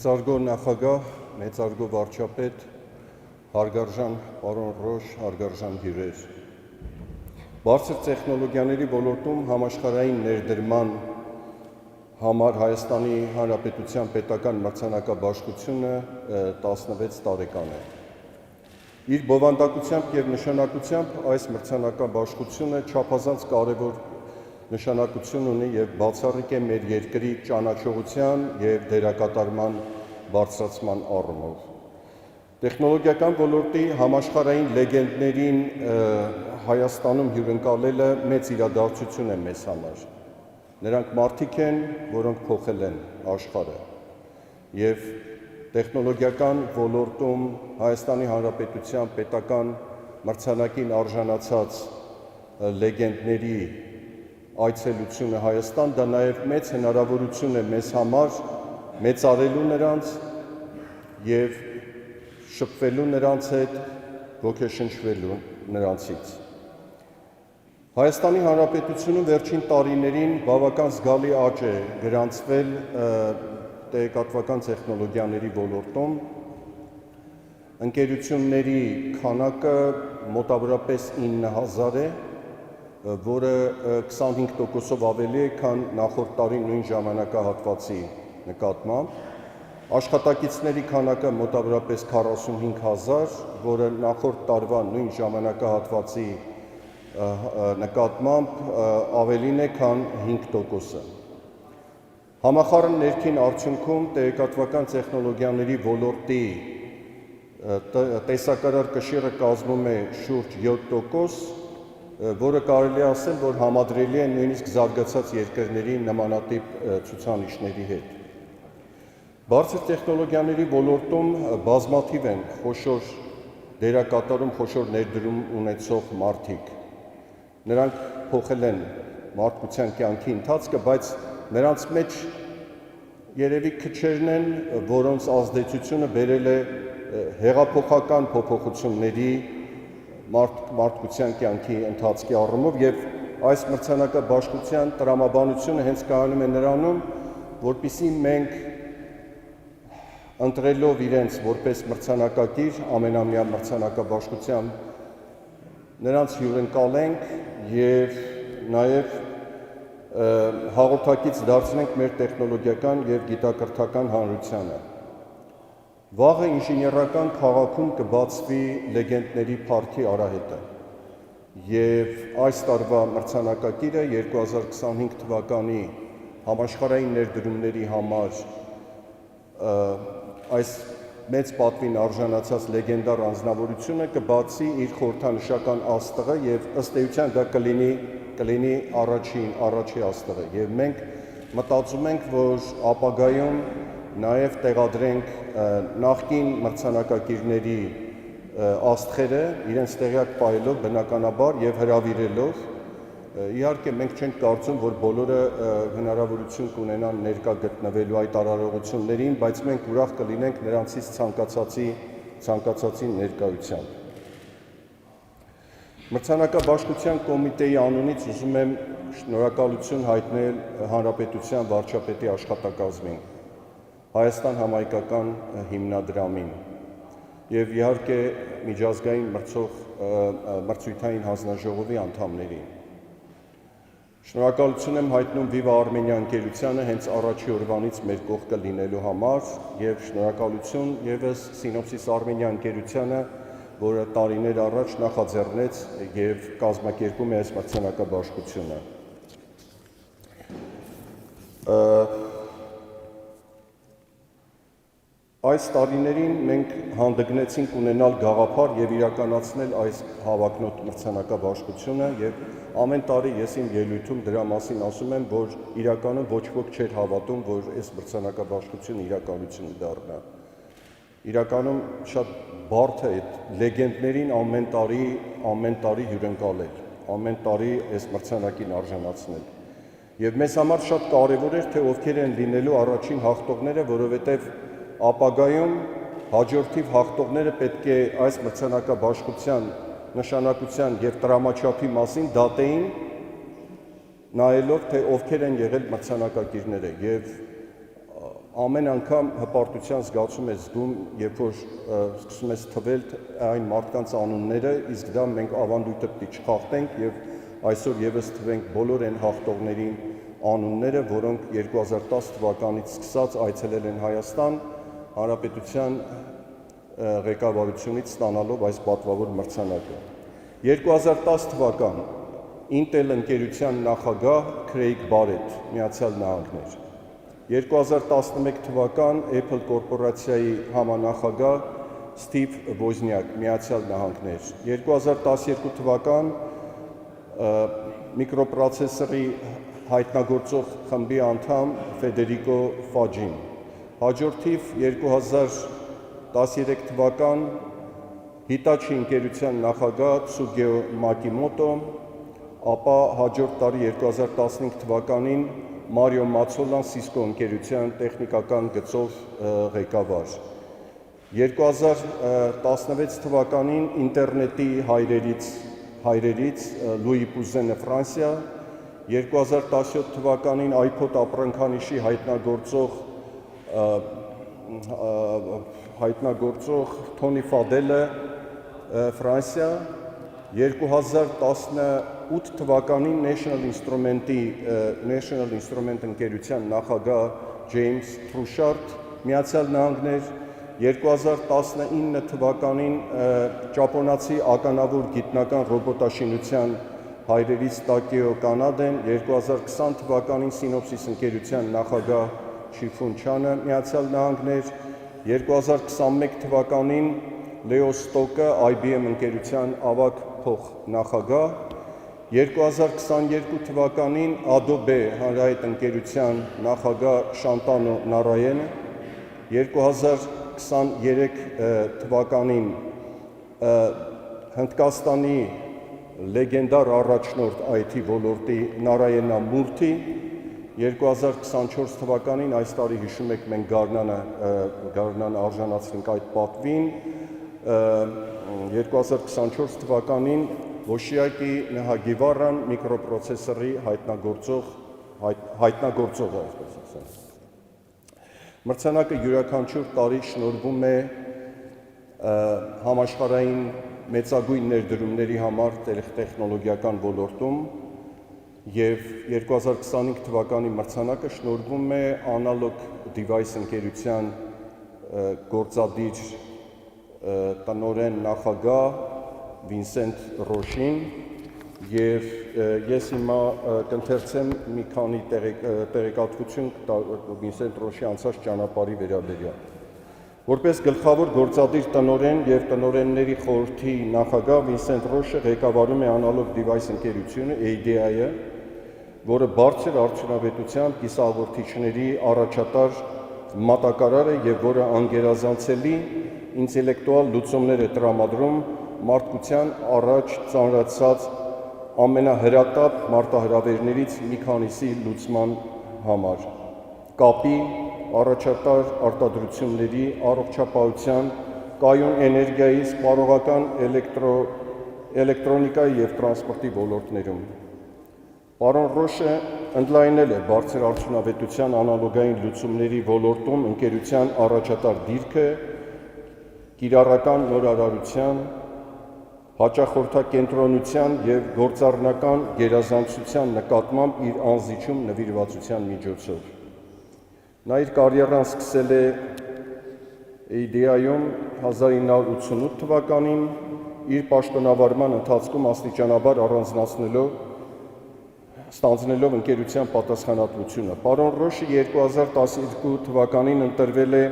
Մեծարգո նախագահ, մեծարգո վարչապետ, հարգարժան պարոն Ռոշ, հարգարժան հյուրեր։ Բարձր տեխնոլոգիաների ոլորտում համաշխարհային ներդրման համար Հայաստանի Հանրապետության պետական մրցանակաբաշխությունը 16 տարեկան է։ Իր բովանդակությամբ և նշանակությամբ այս մրցանակաբաշխությունը չափազանց կարևոր նշանակություն ունի և բացառիկ է մեր երկրի ճանաչողության և դերակատարման բարձրացման առումով։ Տեխնոլոգիական ոլորտի համաշխարհային լեգենդներին Հայաստանում հյուրընկալելը մեծ իրադարձություն է մեզ համար։ Նրանք մարդիկ են, որոնք փոխել են աշխարհը, և տեխնոլոգիական ոլորտում Հայաստանի Հանրապետության պետական մրցանակին արժանացած լեգենդների այցելությունը Հայաստան, դա նաև մեծ հնարավորություն է մեզ համար մեծարելու նրանց և շփվելու նրանց հետ, ոգեշնչվելու նրանցից։ Հայաստանի Հանրապետությունում վերջին տարիներին բավական զգալի աճ է գրանցվել տեղեկատվական տեխնոլոգիաների ոլորտում, ընկերությունների քանակը մոտավորապես 9000 է, որը 25%-ով ավելի է, քան նախորդ տարի նույն ժամանակահատվածի նկատմամբ, աշխատակիցների քանակը մոտավորապես 45000, որը նախորդ տարվա նույն ժամանակահատվածի նկատմամբ ավելին է, քան 5%-ը։ Համախառն ներքին արդյունքում տեղեկատվական տեխնոլոգիաների ոլորտի տեսակարար կշիռը կազմում է շուրջ 7%, որը կարելի է ասել, որ համադրելի է նույնիսկ զարգացած երկրների նմանատիպ ցուցանիշների հետ։ Բարձր տեխնոլոգիաների ոլորտում բազմաթիվ են խոշոր դերակատարում, խոշոր ներդրում ունեցող մարդիկ։ Նրանք փոխել են մարդկության կյանքի ընթացքը, բայց նրանց մեջ երևի քչերն են, որոնց ազդեցությունը բերել է հեղափոխական փոփոխությունների մարդկության կյանքի ընթացքի առումով, և այս մրցանակաբաշխության տրամաբանությունը հենց կայանում է նրանում, որպեսզի մենք ընտրելով իրենց որպես մրցանակակիր ամենամյա մրցանակաբաշխության նրանց հյուրընկալենք և նաև հաղորդակից դարձնենք մեր տեխնոլոգիական և գիտակրթական հանրությանը։ Վաղը ինժեներական քաղաքում կբացվի լեգենդների փառքի արահետը։ Եվ այս տարվա մրցանակակիրը 2025 թվականի համաշխարհային ներդրումների համար այս մեծ պատվին արժանացած լեգենդար անձնավորությունը կբացի իր խորհրդանշական աստղը եւ ըստ էության դա կլինի առաջի աստղը եւ մենք մտածում ենք, որ ապագայում նաեւ տեղադրենք նախկին մրցանակակիրների աստղերը իրենց տեղյակ պահելով բնականաբար եւ հրավիրելով իհարկե մենք չենք կարծում, որ բոլորը հնարավորություն կունենան ներկա գտնվելու այդ արարողություններին, բայց մենք ուրախ կլինենք նրանցից ցանկացածի ներկայությամբ։ Մրցանակաբաշխության կոմիտեի անունից ուզում եմ շնորհակալություն հայտնել Հանրապետության վարչապետի աշխատակազմին, Հայաստան համահայկական հիմնադրամին եւ իհարկե միջազգային մրցույթային հանձնաժողովի անդամներին։ Շնորհակալություն եմ հայտնում Viva Armenia ընկերությանը հենց առաջի օրվանից մեր կողքը լինելու համար եւ շնորհակալություն եւս Synopsys Armenia ընկերությանը, որը տարիներ առաջ նախաձեռնեց եւ կազմակերպում է այս մրցանակաբաշխությունը։ Այս տարիներին մենք հանդգնեցինք ունենալ գաղափար եւ իրականացնել այս հավակնոտ մրցանակաբաշխությունը եւ ամեն տարի ես իմ ելույթում դրա մասին ասում եմ, որ իրականում ոչ ոք չէր հավատում, որ այս մրցանակաբաշխությունը իրականություն դառնա։ Իրականում շատ բարդ է այդ լեգենդներին ամեն տարի հյուրընկալել, ամեն տարի այս մրցանակին արժանացնել։ Եվ մեզ համար շատ կարևոր էր, թե ովքեր են լինելու առաջին հաղթողները, որովհետեւ ապագայում հաջորդիվ հաղթողները պետք է այս մրցանակաբաշխության նշանակության եւ տրամաչափի մասին դատեին նայելով թե ովքեր են եղել մրցանակակիրները եւ ամեն անգամ հպարտության զգացում ես զգում, երբ որ սկսում ես թվել այն մարդկանց անունները, իսկ դա մենք ավանդույթը պետք է չխախտենք եւ այսօր եւս թվենք բոլոր այն հաղթողներին անունները, որոնք 2010 թվականից սկսած այցելել են Հայաստան Հանրապետության ղեկավարությունից ստանալով այս պատվավոր մրցանակը։ 2010 թվական Intel ընկերության նախագահ Քրեյգ Բարեթ, Միացյալ Նահանգներ։ 2011 թվական Apple կորպորացիայի համանախագահ Ստիվ Ոզնյակ, Միացյալ Նահանգներ։ 2012 թվական միկրոպրոցեսորի հայտնագործող խմբի անդամ Ֆեդերիկո Ֆաջին։ Հաջորդիվ 2013 թվական Hitachi ընկերության նախագահ Ցուգեո Մակիմոտո, ապա հաջորդ տարի 2015 թվականին Մարիո Մացոլան Cisco ընկերության տեխնիկական գծով ղեկավար։ 2016 թվականին ինտերնետի հայրերից Լուի Պուզենը Ֆրանսիա, 2017 թվականին iPod ապրանքանիշի հայտնագործող Թոնի Ֆադելը Ֆրանսիա, 2018 թվականին National Instrument ընկերության նախագահ Ջեյմս Թրուշարդ, Միացյալ Նահանգներ, 2019 թվականին ճապոնացի ականավոր գիտնական ռոբոտաշինության հայրերից Տակեո Կանադեն, 2020 թվականին Synopsys ընկերության նախագահ Շիֆուն Չանը, Միացյալ Նահանգներ, 2021 թվականին Լեո Ստոկը IBM ընկերության ավագ փոխնախագահ, 2022 թվականին Adobe հանրահայտ ընկերության նախագահ Շանտանո Նարայենը, 2023 թվականին Հնդկաստանի լեգենդար առաջնորդ IT ոլորտի Նարայենա Մուրթի, 2024 թվականին այս տարի հիշում եք մենք Գարնանը արժանացրինք այդ պատվին, 2024 թվականին Ոշիակի Նահագիվարան միկրոպրոցեսորի հայտնագործողը, այսպես ասեմ։ Մրցանակը յուրաքանչյուր տարի շնորհվում է համաշխարհային մեծագույն ներդրումների համար տեխնոլոգիական ոլորտում եւ 2025 թվականի մրցանակը շնորհվում է Analog Device ընկերության գործադիր տնօրեն նախագահ Վինսենտ Ռոշին Եվ ես հիմա կընթերցեմ մի քանի տեղեկատվություն Վինսենտ Ռոշի անցած ճանապարհի վերաբերյալ։ Որպես գլխավոր գործադիր տնօրեն եւ տնօրենների խորհրդի նախագահ Վինսենտ Ռոշը ղեկավարում է Analog Device ընկերությունը ADI-ը, որը բարձր արդյունավետությամբ կիսահաղորդիչների առաջատար մատակարար է եւ որը անգերազանցելի ինտելեկտուալ լուծումներ է տրամադրում մարդկության առաջ ծանրացած ամենահրատապ մարտահրավերներից մի քանիսի լուծման համար։ Կապի, առաջատար արտադրությունների, առողջապահության, կայուն էներգիայի, սպառողական էլեկտրոնիկայի եւ տրանսպորտի ոլորտներում։ Պարոն Ռոշը ընդլայնել է բարձր արդյունավետության անալոգային լուծումների ոլորտում ընկերության առաջատար դիրքը, կիրառական նորարարության, հաճախորդակենտրոնության եւ գործառնական գերազանցության նկատմամբ իր անզիջում նվիրվածության միջոցով։ Նա իր կարիերան սկսել է ADI-ում 1988 թվականին, իր պաշտոնավարման ընթացքում աստիճանաբար ստանձնելով ընկերության պատասխանատվությունը։ Պարոն Ռոշը 2012 թվականին ընտրվել է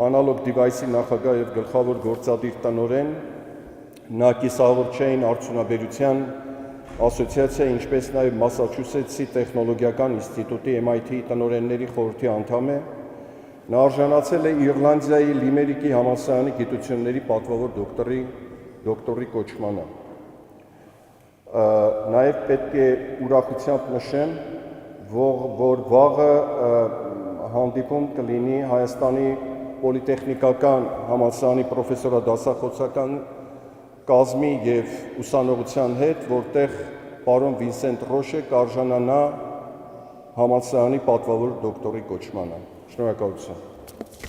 Analog Device-ի նախագահ եւ գլխավոր գործադիր տնօրեն, նա կիսահաղորդչային արդյունաբերության ասոցիացիայի, ինչպես նաև Մասաչուսեթսի տեխնոլոգիական ինստիտուտի MIT տնօրենների խորհրդի անդամ է։ Նա արժանացել է Իռլանդիայի Լիմերիկի համալսարանի գիտությունների պատվավոր դոկտորի կոչմանը։ Նաև պետք է ուրախությամբ նշեմ, որ վաղը հանդիպում կլինի Հայաստանի պոլիտեխնիկական համալսարանի պրոֆեսորադասախոսական կազմի եւ ուսանողության հետ, որտեղ պարոն Վինսենտ Ռոշը կարժանանա համալսարանի պատվավոր դոկտորի կոչմանը։ Շնորհակալություն։